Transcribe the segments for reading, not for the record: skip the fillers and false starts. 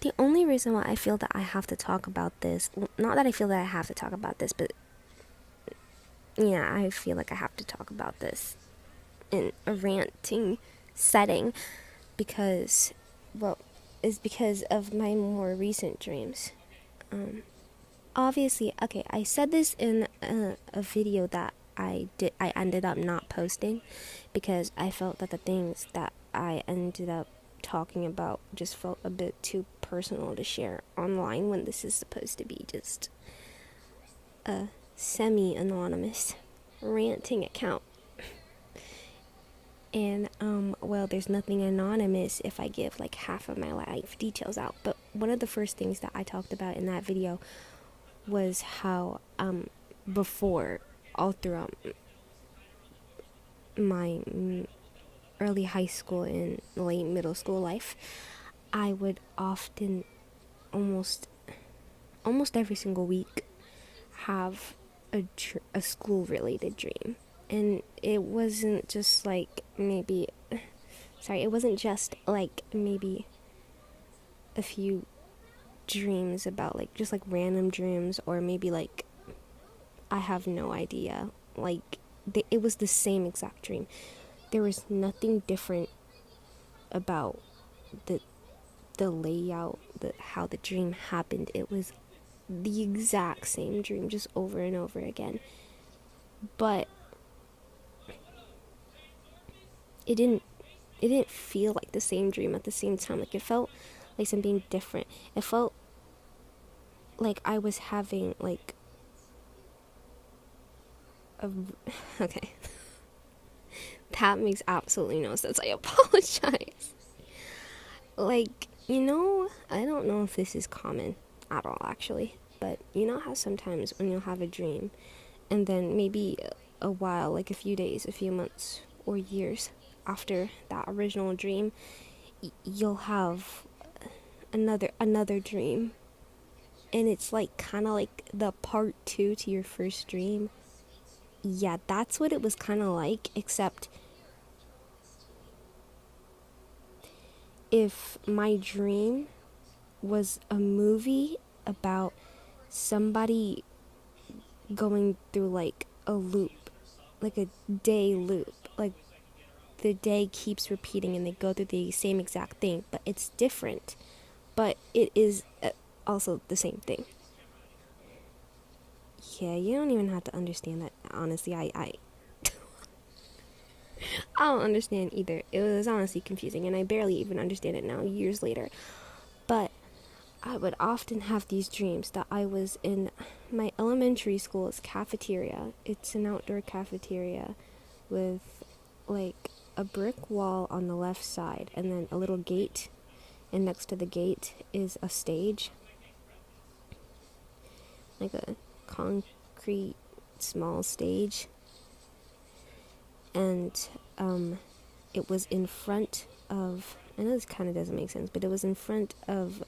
The only reason why I feel that I have to talk about this, well, not that I feel that I have to talk about this, but yeah, I feel like I have to talk about this in a ranting setting because, well, is because of my more recent dreams. Obviously, okay, I said this in a video that I ended up not posting because I felt that the things that I ended up talking about just felt a bit too personal to share online when this is supposed to be just a semi-anonymous ranting account. And, well, there's nothing anonymous if I give like half of my life details out. But one of the first things that I talked about in that video was how, before, all throughout my early high school and late middle school life, I would often, almost every single week, have a school related dream. And it wasn't just like maybe, sorry, it wasn't just like maybe a few dreams about like just like random dreams, or maybe like I have no idea, like it was the same exact dream. There was nothing different about the layout, how the dream happened. It was the exact same dream, just over and over again. But it didn't feel like the same dream at the same time. Like, it felt like something different. It felt like I was having like a okay. That makes absolutely no sense. I apologize. Like, I don't know if this is common at all, actually, but you know how sometimes when you'll have a dream and then maybe a while, like a few days, a few months, or years after that original dream, you'll have another dream, and it's like kind of like the part 2 to your first dream. Yeah, that's what it was kind of like, except if my dream was a movie about somebody going through like a loop, like a day loop, like the day keeps repeating and they go through the same exact thing, but it's different, but it is also the same thing. Yeah, you don't even have to understand that. Honestly, I don't understand either. It was honestly confusing, and I barely even understand it now, years later. But I would often have these dreams that I was in my elementary school's cafeteria. It's an outdoor cafeteria with like a brick wall on the left side and then a little gate, and next to the gate is a stage, like a concrete small stage. And it was in front of, I know this kind of doesn't make sense, but it was in front of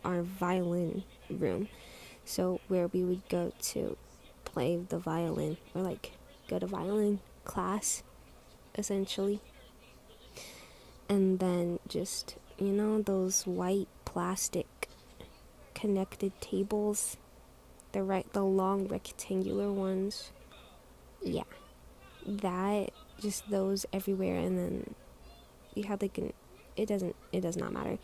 our violin room, so where we would go to play the violin, or like go to violin class essentially. And then just, those white plastic connected tables, the long rectangular ones. Yeah, that, just those everywhere. And then you had like it does not matter.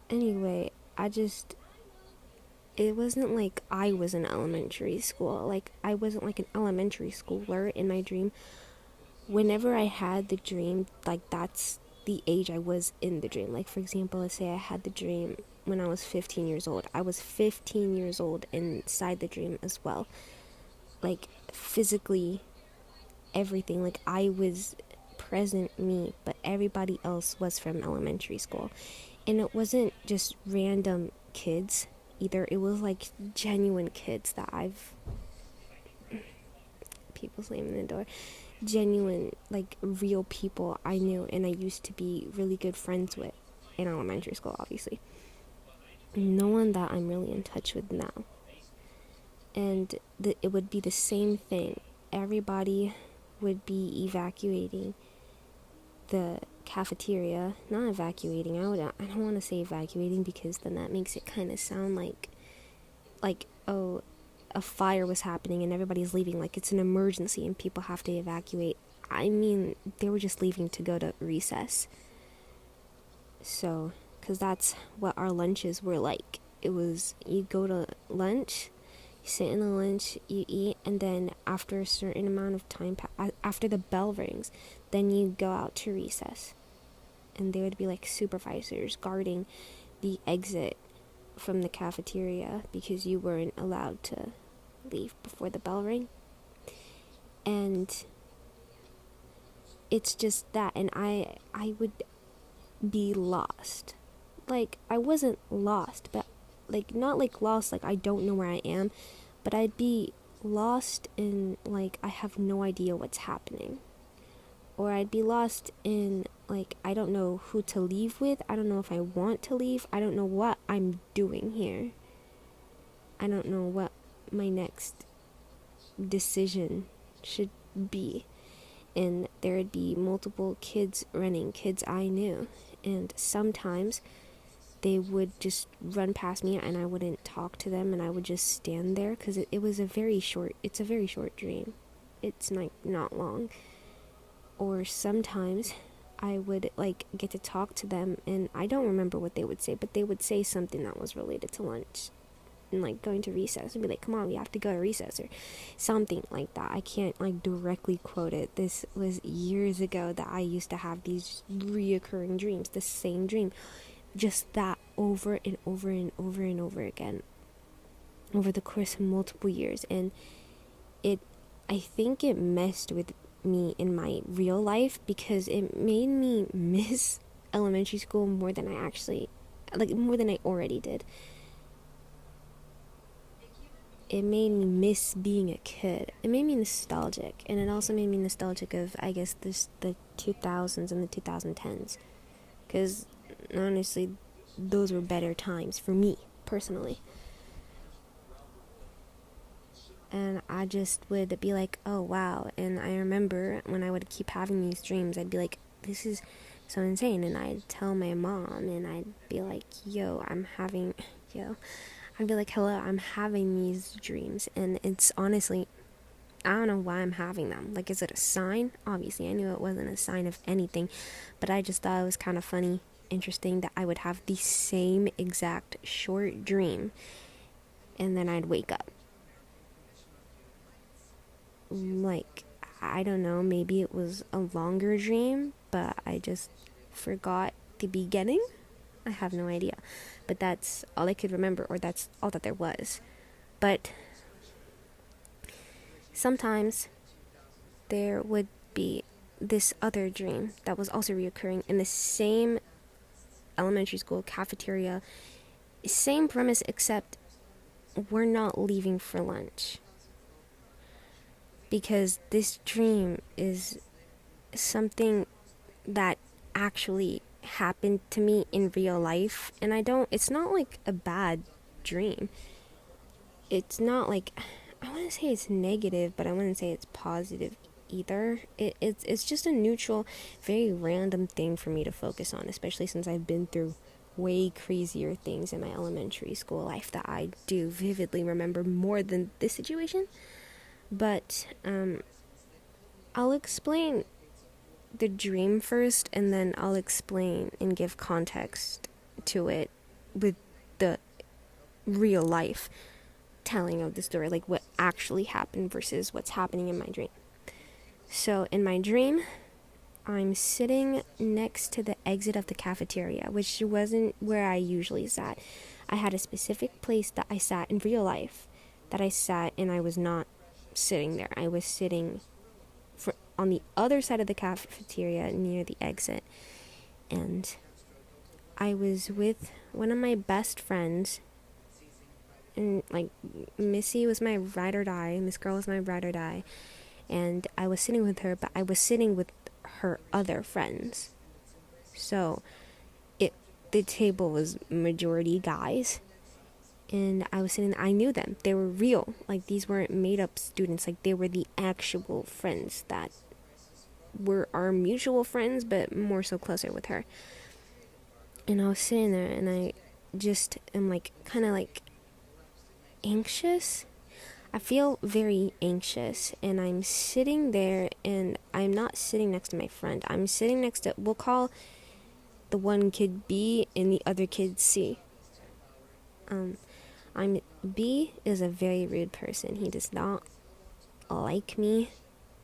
Anyway, it wasn't like I was in elementary school. Like, I wasn't like an elementary schooler in my dream. Whenever I had the dream, like, that's the age I was in the dream. Like, for example, let's say I had the dream when I was 15 years old. I was 15 years old inside the dream as well. Like, physically, everything. Like, I was present me, but everybody else was from elementary school. And it wasn't just random kids either. It was like genuine kids that people slamming the door, genuine, like, real people I knew and I used to be really good friends with in elementary school, obviously. No one that I'm really in touch with now. And it would be the same thing. Everybody would be evacuating the cafeteria, not evacuating. I don't want to say evacuating because then that makes it kind of sound like oh, a fire was happening and everybody's leaving, like it's an emergency and people have to evacuate. I mean, they were just leaving to go to recess. So, because that's what our lunches were like. It was, you go to lunch, you sit in the lunch, you eat, and then after a certain amount of time, after the bell rings, then you go out to recess. And there would be like supervisors guarding the exit from the cafeteria because you weren't allowed to leave before the bell rang. And it's just that, and I would be lost. Like, I wasn't lost, but like, not like lost like I don't know where I am, but I'd be lost in like I have no idea what's happening. Or I'd be lost in like I don't know who to leave with. I don't know if I want to leave. I don't know what I'm doing here. I don't know what my next decision should be. And there'd be multiple kids running, kids I knew. And sometimes they would just run past me and I wouldn't talk to them and I would just stand there because it was a very short dream. It's like not long. Or sometimes I would like get to talk to them and I don't remember what they would say, but they would say something that was related to lunch and like going to recess and be like, come on, we have to go to recess or something like that. I can't like directly quote it. This was years ago that I used to have these reoccurring dreams, the same dream, just that over and over and over and over again over the course of multiple years. And I think it messed with me in my real life because it made me miss elementary school more than I already did. It made me miss being a kid. It made me nostalgic, and it also made me nostalgic of, I guess, the 2000s and the 2010s, because honestly, those were better times for me, personally. And I just would be like, oh wow. And I remember when I would keep having these dreams, I'd be like, this is so insane. And I'd tell my mom and I'd be like, I'd be like, hello, I'm having these dreams. And it's honestly, I don't know why I'm having them. Like, is it a sign? Obviously, I knew it wasn't a sign of anything, but I just thought it was kind of funny, interesting that I would have the same exact short dream and then I'd wake up. Like, I don't know, maybe it was a longer dream, but I just forgot the beginning. I have no idea. But that's all I could remember, or that's all that there was. But sometimes there would be this other dream that was also reoccurring in the same elementary school cafeteria. Same premise, except we're not leaving for lunch. Because this dream is something that actually happened to me in real life, and it's not like a bad dream. It's not like, I want to say it's negative, but I wouldn't say it's positive either. It's just a neutral, very random thing for me to focus on, especially since I've been through way crazier things in my elementary school life that I do vividly remember more than this situation. But I'll explain the dream first, and then I'll explain and give context to it with the real life telling of the story, like what actually happened versus what's happening in my dream. So in my dream, I'm sitting next to the exit of the cafeteria, which wasn't where I usually sat. I had a specific place that I sat in real life that I sat, and I was not sitting there. I was sitting on the other side of the cafeteria near the exit, and I was with one of my best friends, and like Missy was my ride or die, Miss Girl was my ride or die, and I was sitting with her, but I was sitting with her other friends. So the table was majority guys, and I knew them. They were real. Like, these weren't made up students. Like, they were the actual friends that were our mutual friends, but more so closer with her. And I was sitting there, and I just am like, kind of like anxious. I feel very anxious, and I'm sitting there, and I'm not sitting next to my friend. I'm sitting next to, we'll call the one kid B and the other kid C. B is a very rude person. He does not like me.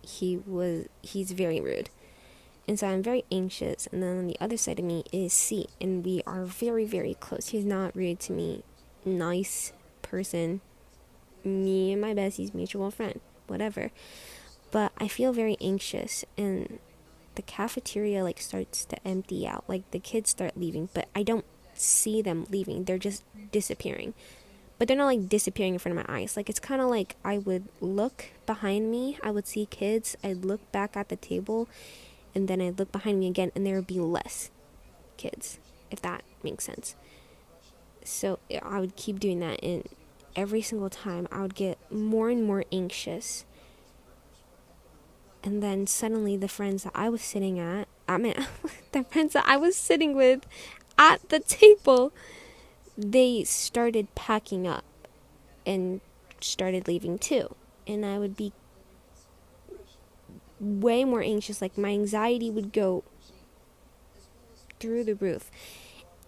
He's very rude. And so I'm very anxious, and then on the other side of me is C, and we are very, very close. He's not rude to me. Nice person. Me and my bestie's mutual friend. Whatever. But I feel very anxious, and the cafeteria like starts to empty out. Like the kids start leaving, but I don't see them leaving. They're just disappearing. But they're not like disappearing in front of my eyes. Like it's kind of like I would look behind me, I would see kids, I'd look back at the table, and then I'd look behind me again, and there would be less kids, if that makes sense. So I would keep doing that, and every single time I would get more and more anxious. And then suddenly the friends that I was sitting at, the friends that I was sitting with at the table, they started packing up and started leaving too. And I would be way more anxious. Like my anxiety would go through the roof.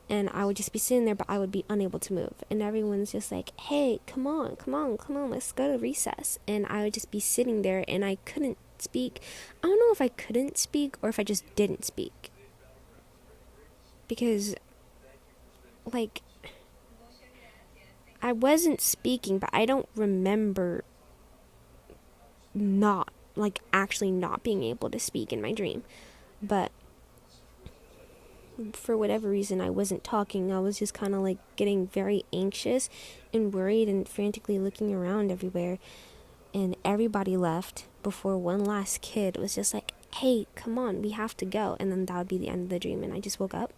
And I would just be sitting there, but I would be unable to move. And everyone's just like, hey, come on, let's go to recess. And I would just be sitting there, and I couldn't speak. I don't know if I couldn't speak or if I just didn't speak. Because, like, I wasn't speaking, but I don't remember actually not being able to speak in my dream. But for whatever reason, I wasn't talking. I was just kind of like getting very anxious and worried and frantically looking around everywhere. And everybody left before one last kid was just like, hey, come on, we have to go. And then that would be the end of the dream. And I just woke up.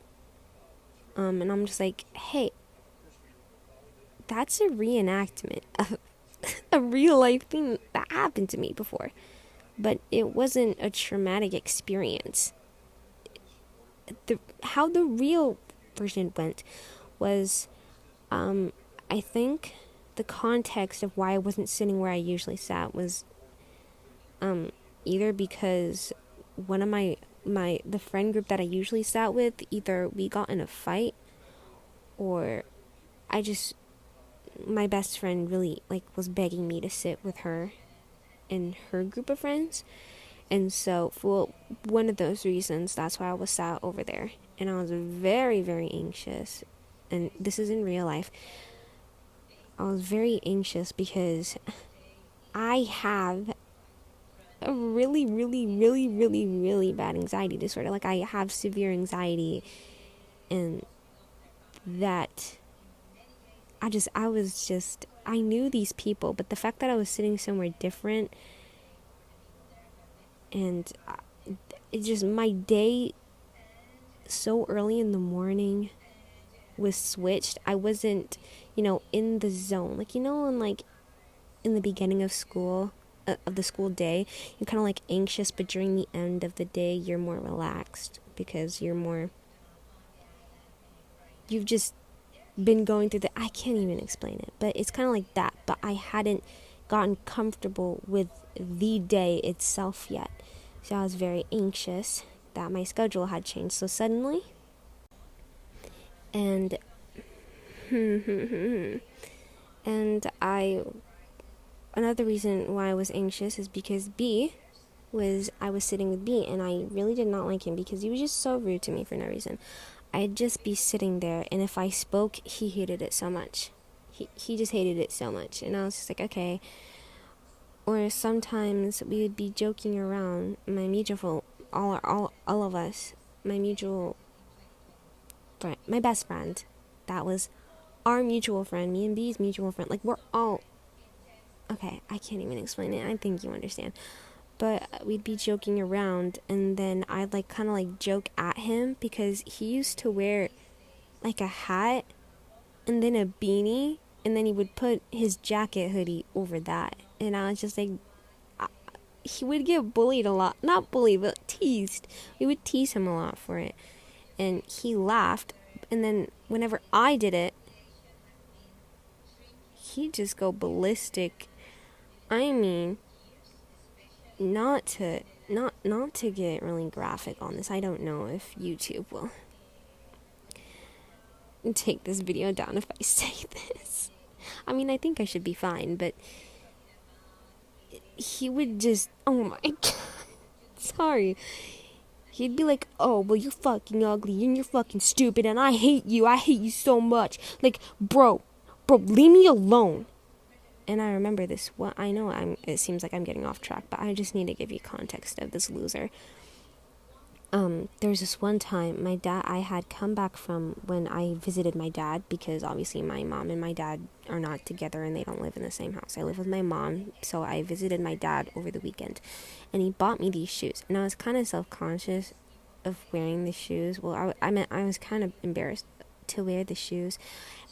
And I'm just like, hey, that's a reenactment of a real life thing that happened to me before. But it wasn't a traumatic experience. How the real version went was, I think the context of why I wasn't sitting where I usually sat was, either because one of the friend group that I usually sat with, either we got in a fight, or my best friend really was begging me to sit with her and her group of friends. And so for one of those reasons, that's why I was sat over there. And I was very, very anxious. And this is in real life. I was very anxious because I have a really, really, really, really, really bad anxiety disorder. Like, I have severe anxiety, and that I knew these people, but the fact that I was sitting somewhere different, and it just, my day so early in the morning was switched. I wasn't, in the zone. In the beginning of school, of the school day, you're kind of anxious, but during the end of the day, you're more relaxed because you've just been going through I can't even explain it, but it's kind of like that. But I hadn't gotten comfortable with the day itself yet. So I was very anxious that my schedule had changed so suddenly. And another reason why I was anxious is because I was sitting with B, and I really did not like him because he was just so rude to me for no reason. I'd just be sitting there, and if I spoke, he hated it so much. He just hated it so much, and I was just like, okay. Or sometimes we would be joking around, my mutual, all of us, my mutual friend, my best friend, that was our mutual friend, me and B's mutual friend, we're all, okay, I can't even explain it, I think you understand. But we'd be joking around, and then I'd kind of joke at him because he used to wear a hat and then a beanie, and then he would put his jacket hoodie over that. And I was just like, he would get bullied a lot. Not bullied, but teased. We would tease him a lot for it. And he laughed. And then whenever I did it, he'd just go ballistic. I mean, not to get really graphic on this. I don't know if YouTube will take this video down if I say this. I mean, I think I should be fine, but he would just, oh my god, sorry. He'd be like, oh, well, you're fucking ugly, and you're fucking stupid, and I hate you so much. Like, bro, leave me alone. And I remember this, well, I know it seems like I'm getting off track, but I just need to give you context of this loser. There was this one time, I had come back from when I visited my dad, because obviously my mom and my dad are not together and they don't live in the same house. I live with my mom, so I visited my dad over the weekend, and he bought me these shoes, and I was kind of self-conscious of wearing the shoes. Well, I was kind of embarrassed to wear the shoes,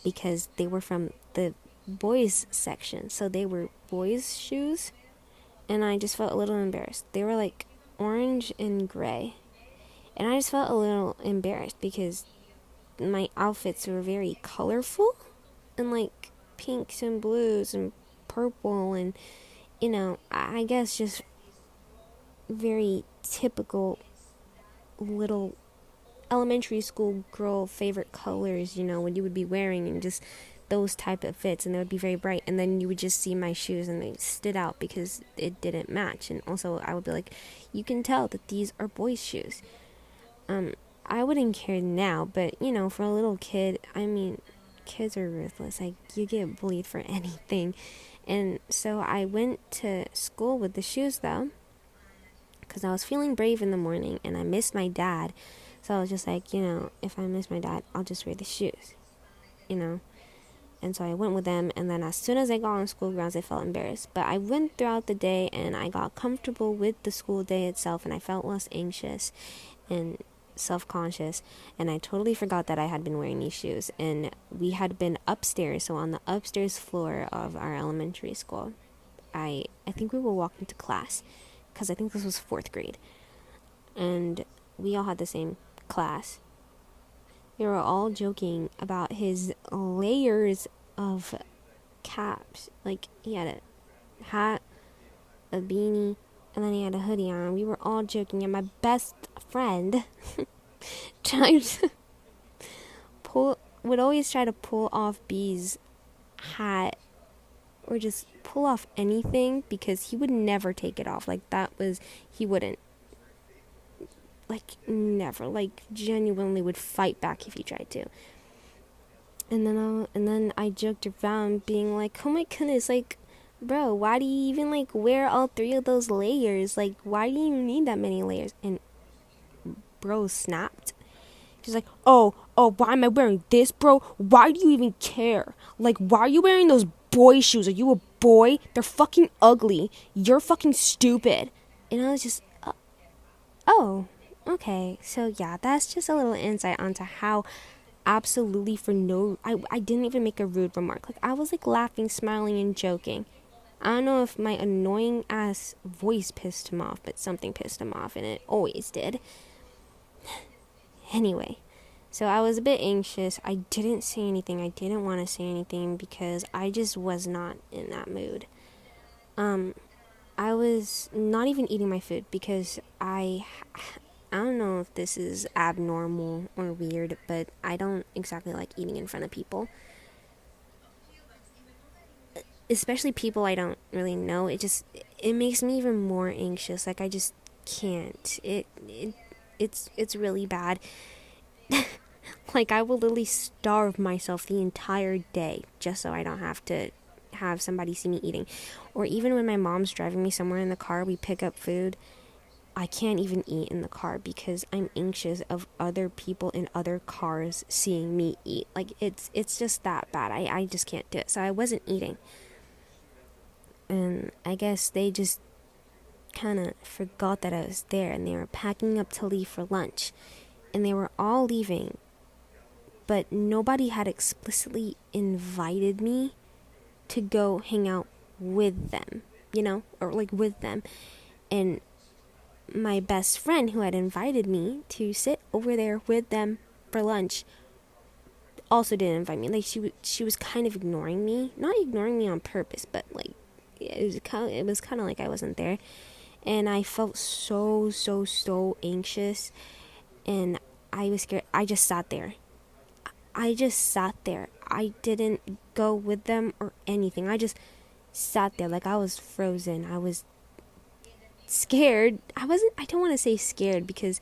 because they were from the boys section, so they were boys' shoes, and I just felt a little embarrassed. They were like orange and gray. And I just felt a little embarrassed because my outfits were very colorful and like pinks and blues and purple and, you know, I guess just very typical little elementary school girl favorite colors, you know, what you would be wearing, and just those type of fits, and they would be very bright, and then you would just see my shoes and they stood out because it didn't match. And also I would be like, you can tell that these are boys' shoes. I wouldn't care now, but, you know, for a little kid, I mean, kids are ruthless. Like, you get bullied for anything. And so I went to school with the shoes, though, because I was feeling brave in the morning, and I missed my dad. So I was just like, you know, if I miss my dad, I'll just wear the shoes, you know. And so I went with them, and then as soon as I got on school grounds, I felt embarrassed. But I went throughout the day, and I got comfortable with the school day itself, and I felt less anxious and self-conscious, and I totally forgot that I had been wearing these shoes. And we had been upstairs, so on the upstairs floor of our elementary school, I think we were walking to class, because I think this was 4th grade, and we all had the same class. We were all joking about his layers of caps. Like, he had a hat, a beanie, and then he had a hoodie on. We were all joking, and my best friend would always try to pull off B's hat, or just pull off anything, because he would never take it off. Like, he wouldn't. Like, never. Like, genuinely would fight back if he tried to. And then I joked around, being like, oh my goodness, like, bro, why do you even, like, wear all 3 of those layers? Like, why do you need that many layers? And bro snapped. She's like, oh, why am I wearing this, bro? Why do you even care? Like, why are you wearing those boy shoes? Are you a boy? They're fucking ugly. You're fucking stupid. And I was just, oh, okay. So yeah, that's just a little insight onto how absolutely I didn't even make a rude remark. Like, I was like laughing, smiling, and joking. I don't know if my annoying ass voice pissed him off, but something pissed him off, and it always did. Anyway, so I was a bit anxious. I didn't say anything. I didn't want to say anything because I just was not in that mood. I was not even eating my food because I don't know if this is abnormal or weird, but I don't exactly like eating in front of people. Especially people I don't really know. It makes me even more anxious. Like, I just can't. It's really bad. Like, I will literally starve myself the entire day just so I don't have to have somebody see me eating. Or even when my mom's driving me somewhere in the car, we pick up food, I can't even eat in the car because I'm anxious of other people in other cars seeing me eat. Like, it's just that bad. I just can't do it. So I wasn't eating. And I guess they just kind of forgot that I was there, and they were packing up to leave for lunch, and they were all leaving, but nobody had explicitly invited me to go hang out with them, you know, or like with them. And my best friend who had invited me to sit over there with them for lunch also didn't invite me. Like she was kind of ignoring me, not ignoring me on purpose, but like it was kind of like I wasn't there, and I felt so anxious, and I was scared. I just sat there. I didn't go with them or anything. I just sat there like I was frozen. I was scared. I don't want to say scared because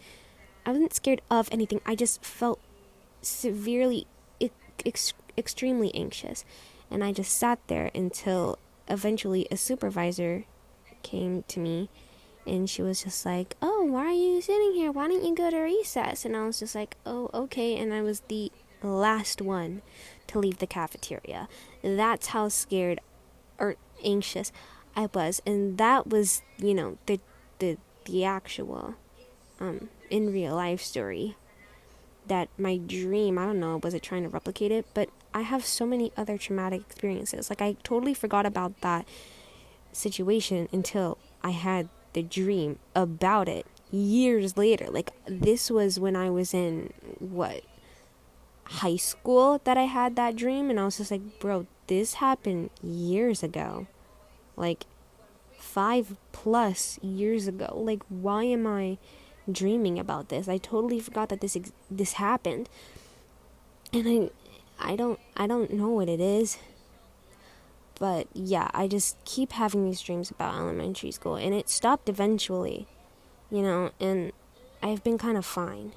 I wasn't scared of anything. I just felt severely, extremely anxious. And I just sat there until eventually a supervisor came to me, and she was just like, "Oh, why are you sitting here? Why don't you go to recess?" And I was just like, "Oh, okay." And I was the last one to leave the cafeteria. That's how scared or anxious I was. And that was, the actual in real life story that my dream, I don't know, was it trying to replicate it? But I have so many other traumatic experiences. Like, I totally forgot about that situation until I had the dream about it years later. Like, this was when I was in, high school that I had that dream. And I was just like, bro, this happened years ago. Like, 5+ years ago. Like, why am I dreaming about this? I totally forgot that this happened, and I don't know what it is, but yeah, I just keep having these dreams about elementary school, and it stopped eventually, and I've been kind of fine.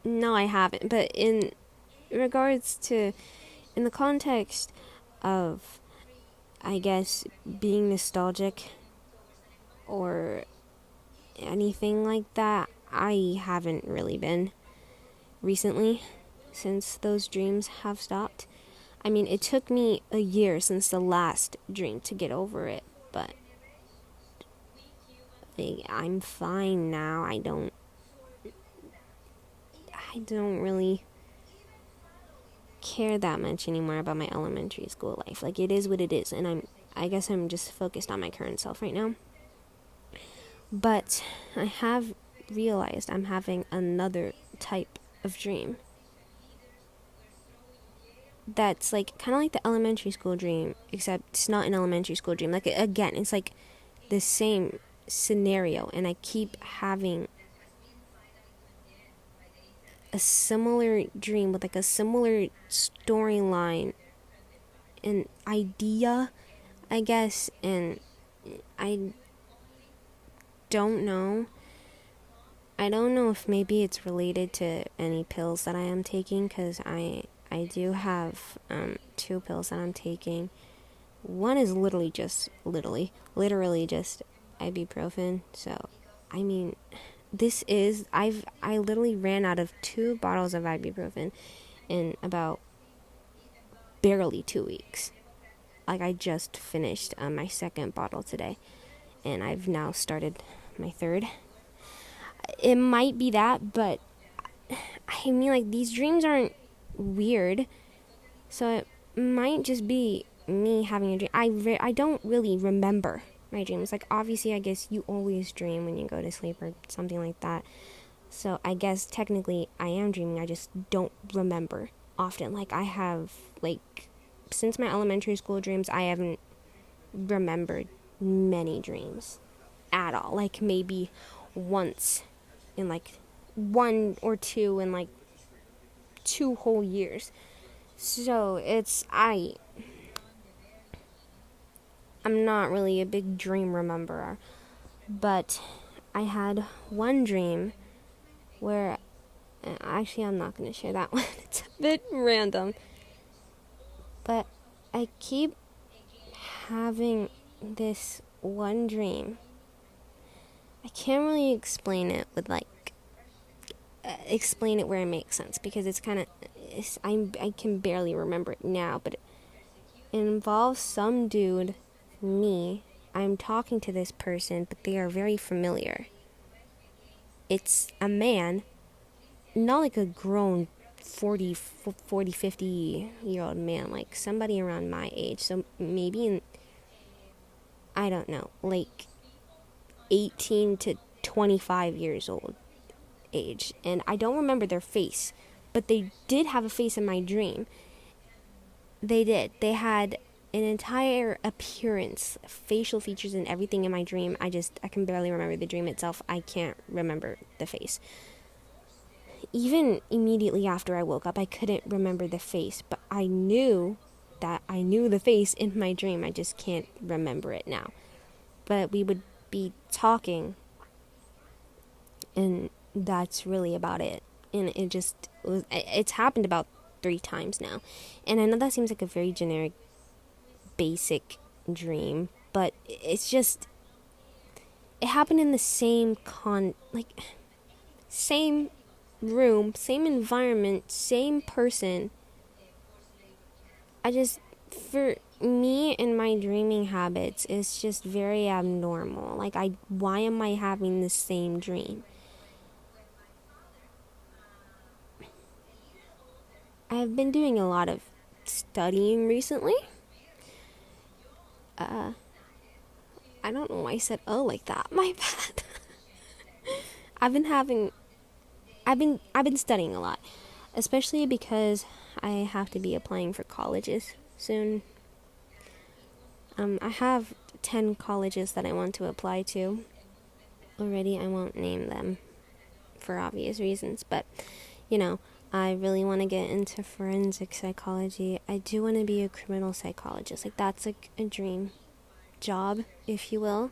No, I haven't, but in regards to, in the context of, I guess, being nostalgic or anything like that, I haven't really been recently since those dreams have stopped. I mean, it took me a year since the last dream to get over it, but I'm fine now. I don't really care that much anymore about my elementary school life. Like, it is what it is, and I guess I'm just focused on my current self right now. But I have realized I'm having another type of dream that's like kind of like the elementary school dream, except it's not an elementary school dream. Like, again, it's like the same scenario, and I keep having a similar dream with like a similar storyline and idea, I guess, and I don't know. I don't know if maybe it's related to any pills that I am taking, because I do have 2 pills that I'm taking. One is literally just ibuprofen. So, I mean, I literally ran out of 2 bottles of ibuprofen in about barely 2 weeks. Like, I just finished my 2nd bottle today, and I've now started my 3rd. It might be that, but I mean, like, these dreams aren't weird, so it might just be me having a dream. I don't really remember my dreams. Like, obviously, I guess you always dream when you go to sleep or something like that. So I guess technically I am dreaming. I just don't remember often. Like, I have, like, since my elementary school dreams, I haven't remembered many dreams at all. Like, maybe once in like 1 or 2 in like 2 whole years. So I'm not really a big dream rememberer, but I had one dream where, actually, I'm not going to share that one. It's a bit random, but I keep having this one dream. I can't really explain it with explain it where it makes sense, because it's kind of, I can barely remember it now, but it involves some dude, me. I'm talking to this person, but they are very familiar. It's a man, not like a grown 40, 50-year-old man, like somebody around my age. So maybe I don't know, like 18 to 25 years old age, and I don't remember their face, but they did have a face in my dream. They did. They had an entire appearance, facial features and everything in my dream. I can barely remember the dream itself. I can't remember the face. Even immediately after I woke up, I couldn't remember the face, but I knew that I knew the face in my dream. I just can't remember it now. But we would be talking, and that's really about it. And it's happened about 3 times now. And I know that seems like a very generic, basic dream, but it happened in the same same room, same environment, same person. For me and my dreaming habits, it's just very abnormal. Why am I having the same dream? I've been doing a lot of studying recently. I don't know why I said "oh" like that. My bad. I've been studying a lot, especially because I have to be applying for colleges soon. I have 10 colleges that I want to apply to already. I won't name them for obvious reasons, but I really want to get into forensic psychology. I do want to be a criminal psychologist. That's a dream job, if you will.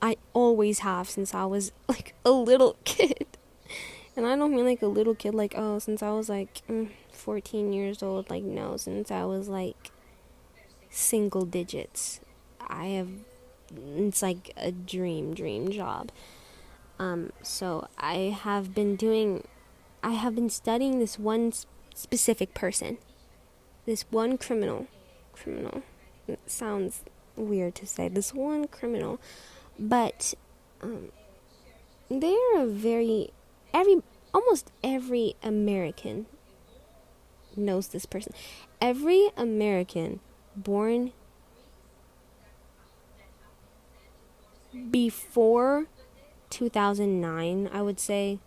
I always have since I was a little kid. And I don't mean a little kid since I was 14 years old. No, since I was single digits. It's a dream job. So I have been studying this one specific person. This one criminal. It sounds weird to say. This one criminal. But they are almost every American knows this person. Every American born before 2009, I would say.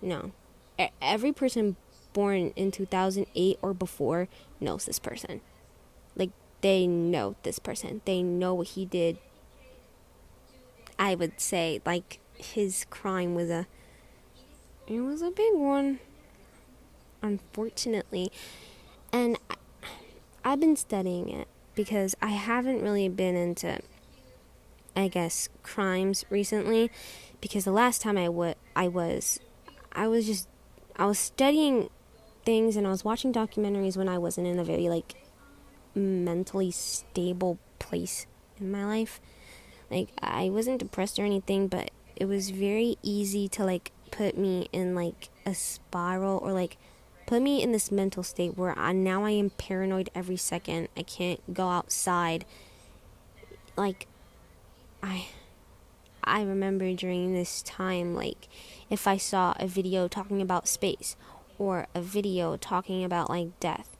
No. Every person born in 2008 or before knows this person. They know this person. They know what he did. I would say, his crime was a big one, unfortunately. And I've been studying it because I haven't really been into, crimes recently. Because the last time I was studying things and I was watching documentaries when I wasn't in a very, mentally stable place in my life. I wasn't depressed or anything, but it was very easy to, put me in, a spiral or, put me in this mental state where now I am paranoid every second. I can't go outside. I remember during this time, if I saw a video talking about space or a video talking about, death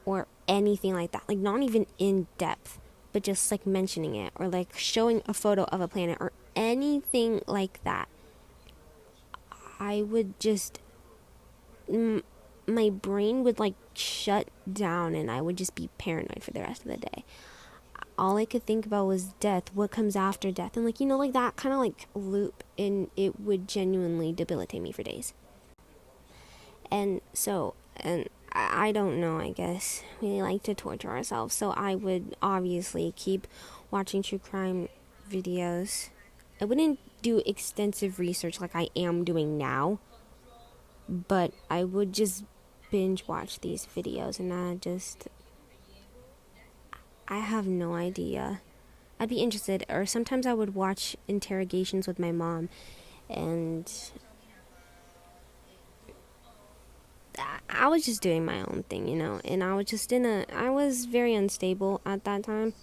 or anything like that, not even in depth, but just mentioning it or showing a photo of a planet or anything like that, I would just my brain would shut down and I would just be paranoid for the rest of the day. All I could think about was death, what comes after death, and that kind of loop, and it would genuinely debilitate me for days. And I don't know, I guess. We like to torture ourselves, so I would obviously keep watching true crime videos. I wouldn't do extensive research like I am doing now, but I would just binge watch these videos, and I have no idea. I'd be interested, or sometimes I would watch interrogations with my mom, and I was just doing my own thing, and I was very unstable at that time.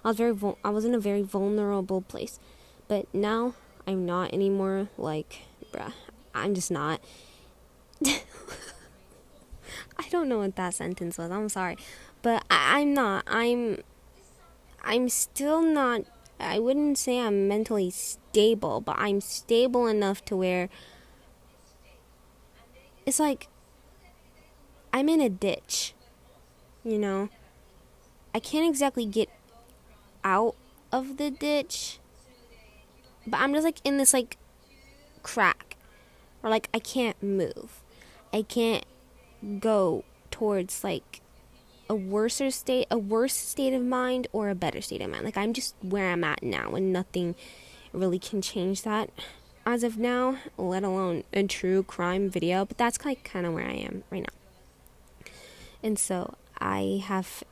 I was in a very vulnerable place, but now I'm not anymore. I'm just not. I don't know what that sentence was. I'm sorry, but I'm not. I'm still not I wouldn't say I'm mentally stable, but I'm stable enough to where it's like I'm in a ditch, you know? I can't exactly get out of the ditch, but I'm just like in this like crack, or like I can't move. I can't go towards like a worse state of mind or a better state of mind. Like I'm just where I'm at now, and nothing really can change that as of now, let alone a true crime video. But that's like kind of where I am right now. And so I have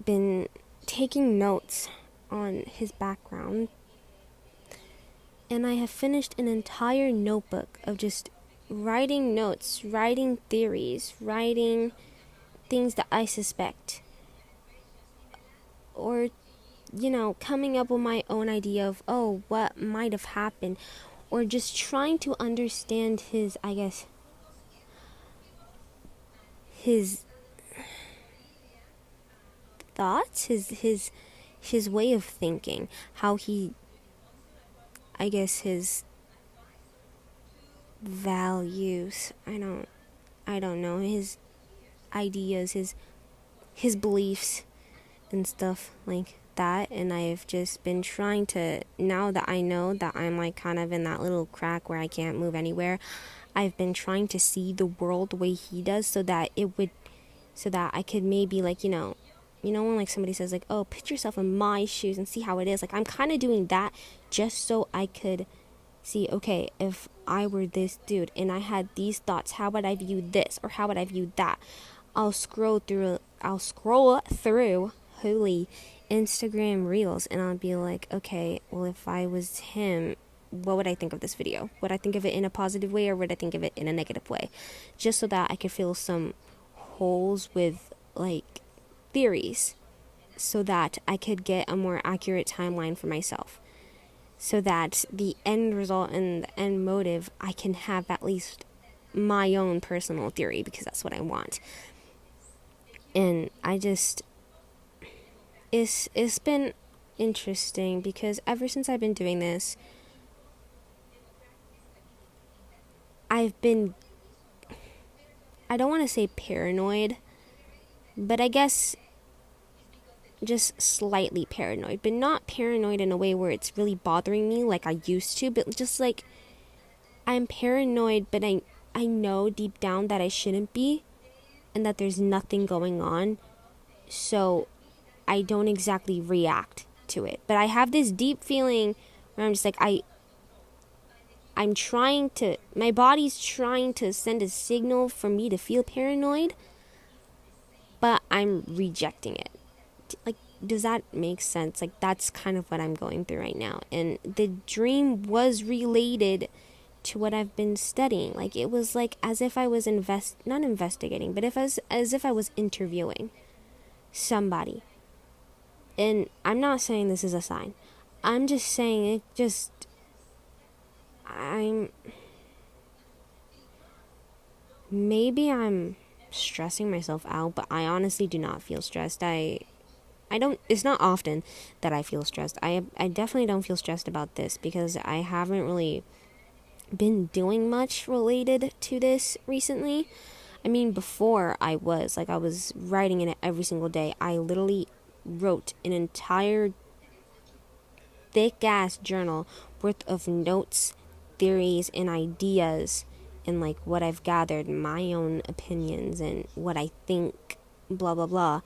been taking notes on his background, and I have finished an entire notebook of just writing notes, writing theories, writing things that I suspect, or coming up with my own idea of what might have happened, or just trying to understand his, I guess, his thoughts, his way of thinking, how he, I guess, his values, I don't know, his ideas, his beliefs and stuff like that. And I've just been trying to, now that I know that I'm like kind of in that little crack where I can't move anywhere, I've been trying to see the world the way he does, so that I could maybe like, when like somebody says like, oh, put yourself in my shoes and see how it is. Like I'm kind of doing that just so I could see, okay, if I were this dude and I had these thoughts, how would I view this, or how would I view that? I'll scroll through holy Instagram reels, and I'll be like, okay, well, if I was him, what would I think of this video? Would I think of it in a positive way, or would I think of it in a negative way? Just so that I could fill some holes with like theories, so that I could get a more accurate timeline for myself, so that the end result and the end motive, I can have at least my own personal theory, because that's what I want. And I just, it's been interesting, because ever since I've been doing this, I've been, I don't want to say paranoid, but I guess just slightly paranoid, but not paranoid in a way where it's really bothering me like I used to, but just like I'm paranoid, but I know deep down that I shouldn't be, and that there's nothing going on, so I don't exactly react to it. But I have this deep feeling where I'm just like, I'm trying to, my body's trying to send a signal for me to feel paranoid, but I'm rejecting it. Like, does that make sense? Like, that's kind of what I'm going through right now. And the dream was related to what I've been studying. Like, it was like as if I was not investigating, but as if I was interviewing somebody. And I'm not saying this is a sign. I'm just saying maybe I'm stressing myself out, but I honestly do not feel stressed. I don't, it's not often that I feel stressed. I definitely don't feel stressed about this, because I haven't really been doing much related to this recently. I mean, before I was writing in it every single day. I literally wrote an entire thick ass journal worth of notes, theories, and ideas, and like what I've gathered, my own opinions, and what I think, blah blah blah,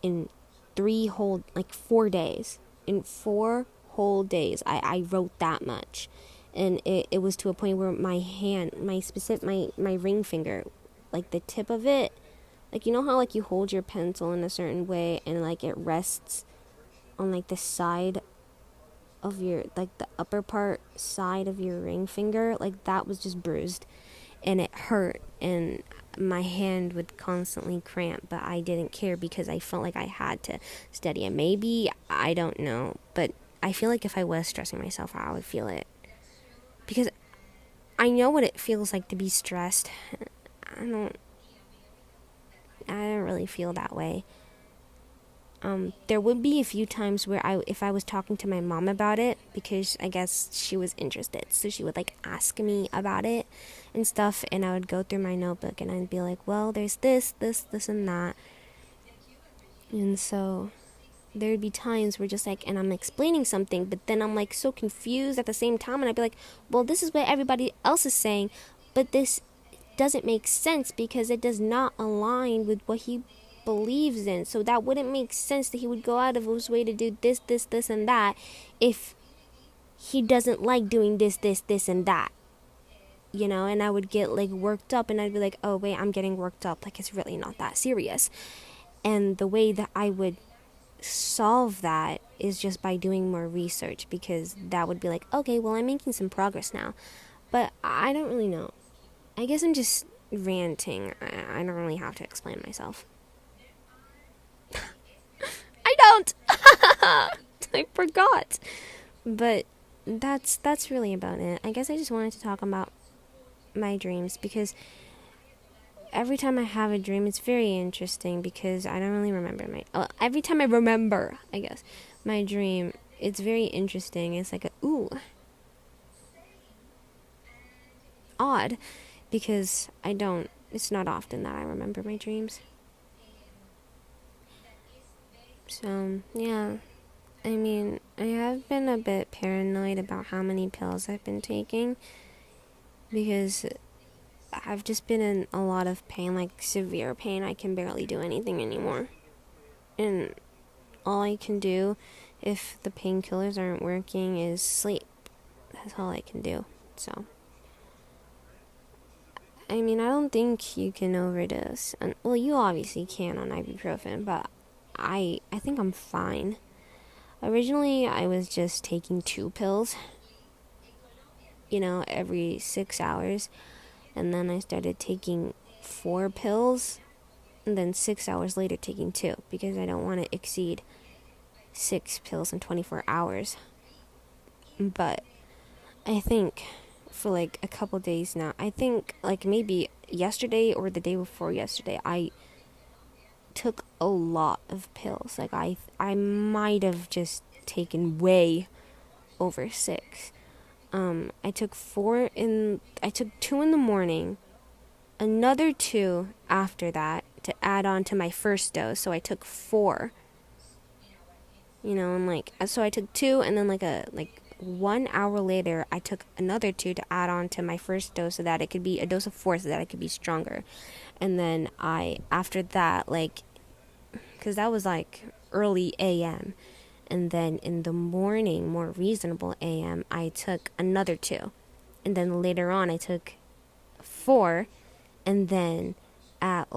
in 4 days. In 4 whole days, I wrote that much. And it was to a point where my hand, my ring finger, like the tip of it, like, you know how like you hold your pencil in a certain way and like it rests on like the side of your, like the upper part side of your ring finger, like that was just bruised, and it hurt, and my hand would constantly cramp, but I didn't care because I felt like I had to study it. Maybe, I don't know, but I feel like if I was stressing myself out, I would feel it, because I know what it feels like to be stressed. I don't really feel that way. There would be a few times where if I was talking to my mom about it, because I guess she was interested, so she would like ask me about it and stuff, and I would go through my notebook and I'd be like, well, there's this, and that. And so there'd be times where just like, and I'm explaining something, but then I'm like so confused at the same time, and I'd be like, well, this is what everybody else is saying, but this doesn't make sense because it does not align with what he believes in. So that wouldn't make sense that he would go out of his way to do this, and that if he doesn't like doing this, and that. And I would get like worked up, and I'd be like, oh wait, I'm getting worked up, like it's really not that serious. And the way that I would solve that is just by doing more research, because that would be like, okay, well, I'm making some progress now. But I don't really know. I guess I'm just ranting. I don't really have to explain myself. I don't. I forgot. But that's really about it. I guess I just wanted to talk about my dreams, because every time I have a dream, it's very interesting, because I don't really remember every time I remember, I guess, my dream, it's very interesting. It's like odd, because it's not often that I remember my dreams. So, yeah. I mean, I have been a bit paranoid about how many pills I've been taking, because I've just been in a lot of pain, like severe pain. I can barely do anything anymore. And all I can do, if the painkillers aren't working, is sleep. That's all I can do. So, I mean, I don't think you can overdose. Well, you obviously can on ibuprofen, but I think I'm fine. Originally, I was just taking 2 pills, every 6 hours. And then I started taking 4 pills, and then 6 hours later taking 2, because I don't want to exceed 6 pills in 24 hours. But I think for like a couple days now, I think like maybe yesterday or the day before yesterday, I took a lot of pills. Like I might have just taken way over 6. I took 2 in the morning, another 2 after that to add on to my first dose. So I took 4. And so I took 2, and then like 1 hour later I took another 2 to add on to my first dose, so that it could be a dose of 4, so that I could be stronger. And then after that, because that was like early AM. And then in the morning, more reasonable AM, I took another 2. And then later on, I took 4. And then at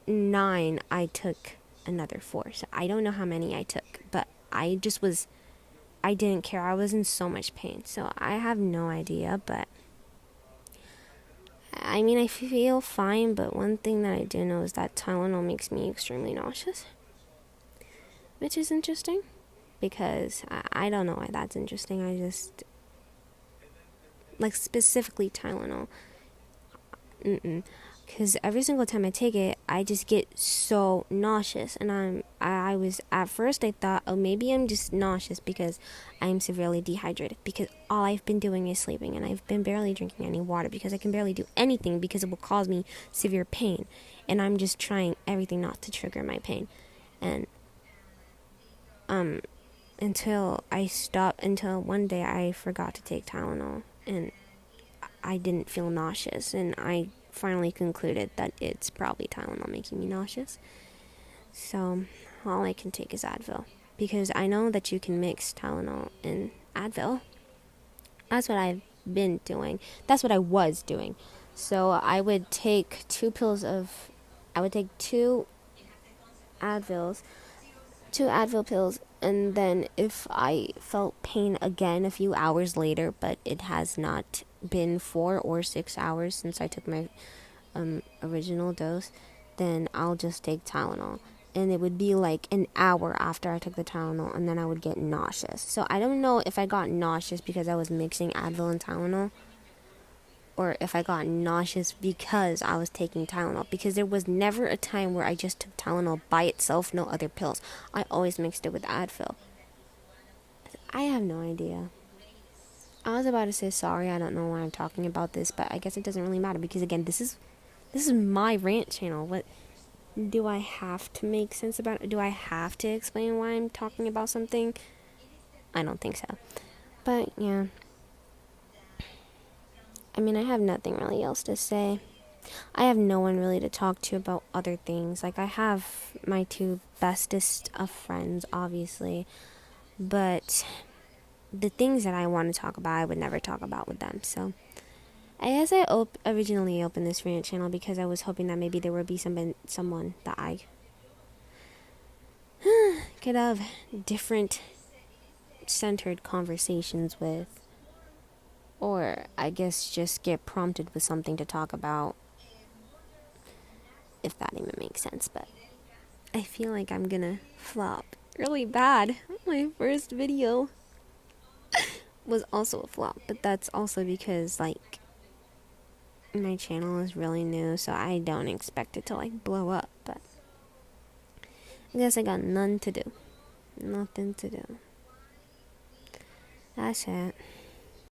9, I took another 4. So I don't know how many I took. But I didn't care. I was in so much pain. So I have no idea. But I mean, I feel fine. But one thing that I do know is that Tylenol makes me extremely nauseous. Which is interesting, because I don't know why that's interesting. I just, specifically Tylenol. Because every single time I take it, I just get so nauseous. And I was, at first I thought, oh, maybe I'm just nauseous because I'm severely dehydrated. Because all I've been doing is sleeping, and I've been barely drinking any water, because I can barely do anything, because it will cause me severe pain. And I'm just trying everything not to trigger my pain. And until one day I forgot to take Tylenol, and I didn't feel nauseous, and I finally concluded that it's probably Tylenol making me nauseous. So all I can take is Advil, because I know that you can mix Tylenol and Advil. That's what I've been doing. That's what I was doing. So I would take 2 Advil pills, and then if I felt pain again a few hours later, but it has not been 4 or 6 hours since I took my original dose, then I'll just take Tylenol. And it would be like an hour after I took the Tylenol, and then I would get nauseous. So I don't know if I got nauseous because I was mixing Advil and Tylenol, or if I got nauseous because I was taking Tylenol, because there was never a time where I just took Tylenol by itself, no other pills. I always mixed it with Advil. I have no idea. I was about to say sorry, I don't know why I'm talking about this, but I guess it doesn't really matter because again, this is my rant channel. What do I have to make sense about it? Do I have to explain why I'm talking about something? I don't think so. But yeah. I mean, I have nothing really else to say. I have no one really to talk to about other things. Like, I have my two bestest of friends, obviously, but the things that I want to talk about, I would never talk about with them. So, I guess I originally opened this rant channel because I was hoping that maybe there would be someone that I could have different centered conversations with. Or, I guess, just get prompted with something to talk about. If that even makes sense, but I feel like I'm gonna flop really bad. My first video was also a flop, but that's also because, like, my channel is really new, so I don't expect it to, like, blow up, but I guess I got none to do. Nothing to do. That's it.